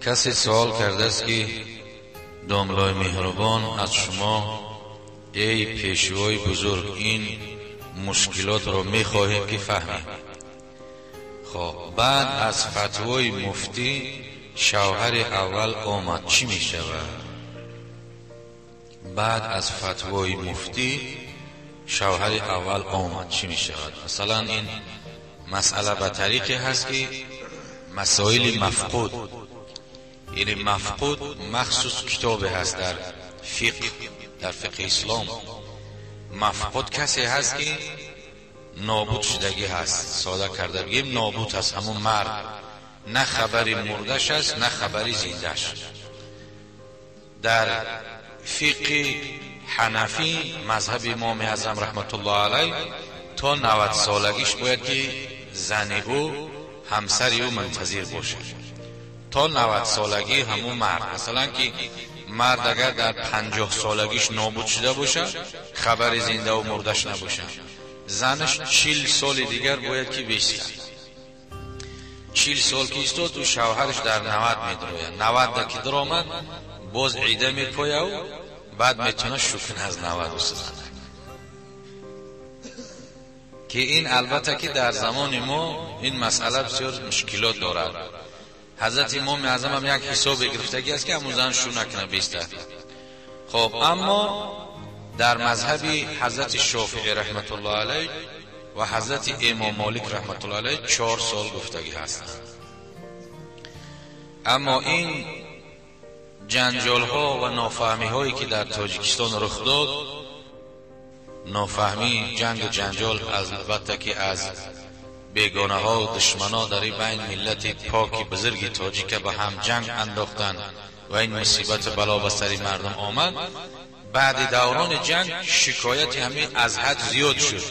کسی سوال کرده است که داملای مهربان از شما ای پیشوای بزرگ این مشکلات رو میخواهیم که فهمیم. خب بعد از فتوای مفتی شوهر اول آمد چی می شود؟ بعد از فتوای مفتی شوهر اول آمد چی می شود؟ مثلا این مسئله به طریقی هست که مسائل مفقود، یعنی مفقود مخصوص کتابی هست در فقه اسلام. مفقود کسی هست که نابود شدگی هست، ساده کرده بگیم نابود هست، همون مرد، نه خبری مردش است نه خبری زندهش. در فقه حنفی مذهب امام اعظم رحمت الله علیه تا 90 سالگیش باید که زن او همسر او منتظر باشه، تا 90 سالگی همون مرد. مثلا که مرد اگر در 50 سالگیش نابود شده باشه، خبر زنده و مردش نباشه، زنش 40 سال دیگر باید که بیسته. 40 سال که ایستاد تو شوهرش در 90 میدروید، 90 که در آمد باز عیده میپوید و بعد میتونه شکن از 90 بسازه. که این البته که در زمان ما این مسئله بسیار مشکلات دارد. حضرت امام اعظم هم یک حساب گرفتگی است که همون زن شو نکنه بیسته. خب اما در مذهب حضرت شافعی رحمت الله علیه و حضرت امام مالک رحمت الله علیه 4 سال گفتگی هستند. اما این جنجال ها و نافهمی هایی که در تاجیکستان رخ داد، نافهمی جنجال البته که از بیگانه ها و دشمن ها در بین ملت پاک بزرگ تاجیک به هم جنگ انداختن و این مصیبت بلا به سر مردم آمد. بعد دوران جنگ شکایت همین از حد زیاد شد.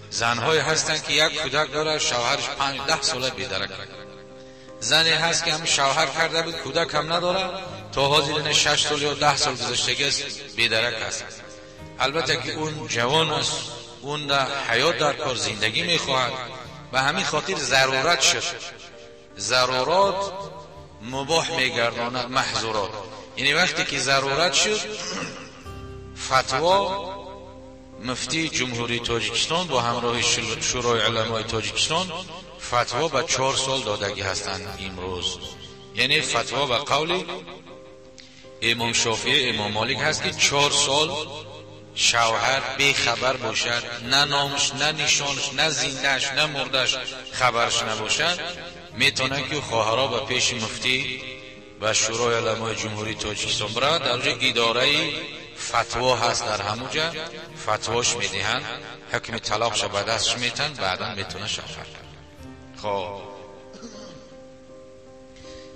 زنهای هستن که یک کودک داره، شوهرش 5-10 ساله بیدرک. زنی هست که هم شوهر کرده بود کودک هم نداره، تا حاضرین 6 سال یا 10 سال گذشتگی است بیدرک هست. البته که اون جوان است، اون در حیات در کار زندگی میخواهد، و همین خاطر ضرورت شد. ضرورات مباح میگرداند محظورات. یعنی وقتی که ضرورت شد، فتوا مفتی جمهوری تاجیکستان با همراه شورای علمای تاجیکستان فتوا به 4 سال دادگی هستند امروز. یعنی فتوا به قول امام شافعی امام مالک هست که 4 سال شوهر بی خبر باشد، نه نامش نه نشانش نه زندهش نه مردش خبرش نباشد، میتونه که خواهرها به پیش مفتی و شورای علمای جمهوری تاجیکستان برد. در اونجا اداره فتوا هست، در همونجا فتواش میدهند، حکم طلاقش به دستش میتن، بعدا میتونه شوهر کرد. خب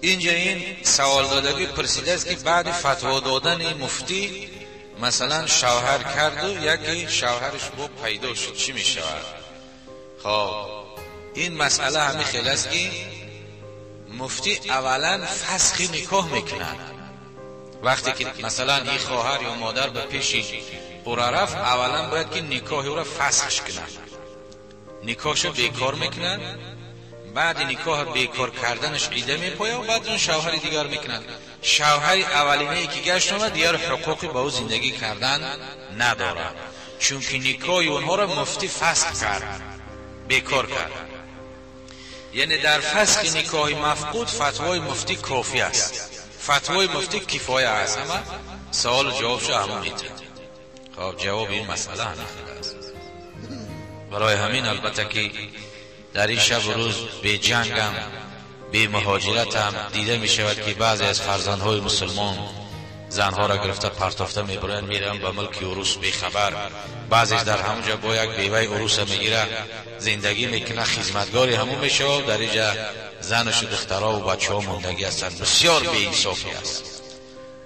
اینجا این سوال دادگی پرسیده است که بعد فتوا دادن مفتی مثلا شوهر کرد و یکی شوهرش با پیدا شد چی می شود؟ خب این مسئله همین خیلی است که مفتی اولا فسخ نکاح میکنن. وقتی که مثلا این خواهر یا مادر به پیش او رفت، اولا باید که نکاح او را فسخش کنن، نکاحش بیکار میکنن. بعد نکاح بیکار کردنش عیده میپاید و بعد اون شوهر دیگر میکنن. شوهر اولینه که گشت آمد دیگر حقوقی با او زندگی کردن نداره، چون که نکاح اونها را مفتی فسخ کرد، بیکار کرد. یعنی در فسخ نکاح مفقود فتوای مفتی کافی است، فتوای مفتی کفایه است. اما سوال جوابش همون میتونه. خب جواب این مسئله همین است. برای همین البته که در این شب و روز به جنگ هم به مهاجرت هم دیده می شود که بعضی از فرزندهای مسلمان زنها را گرفته پرتافته میبرند میرن به ملک عروس بی خبر. بعضیش در همونجا با یک بیوه عروس میگیره زندگی میکنه، خدمتگاری همون میشه. در اینجا زنش و دخترها و بچه ها موندگی هستند. بسیار بی انصافی است،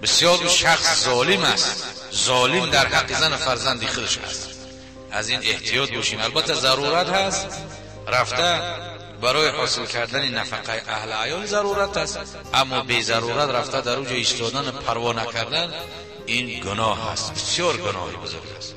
بسیار شخص ظالم است، ظالم در حق زن فرزند خودش است. از این احتیاط باشیم. البته ضرورت هست، رفته برای حاصل کردن نفقه اهل عیال ضرورت است، اما بی ضرورت رفته در اوج ایستادن پروا نکردن این گناه است، بسیار گناهی بزرگ است.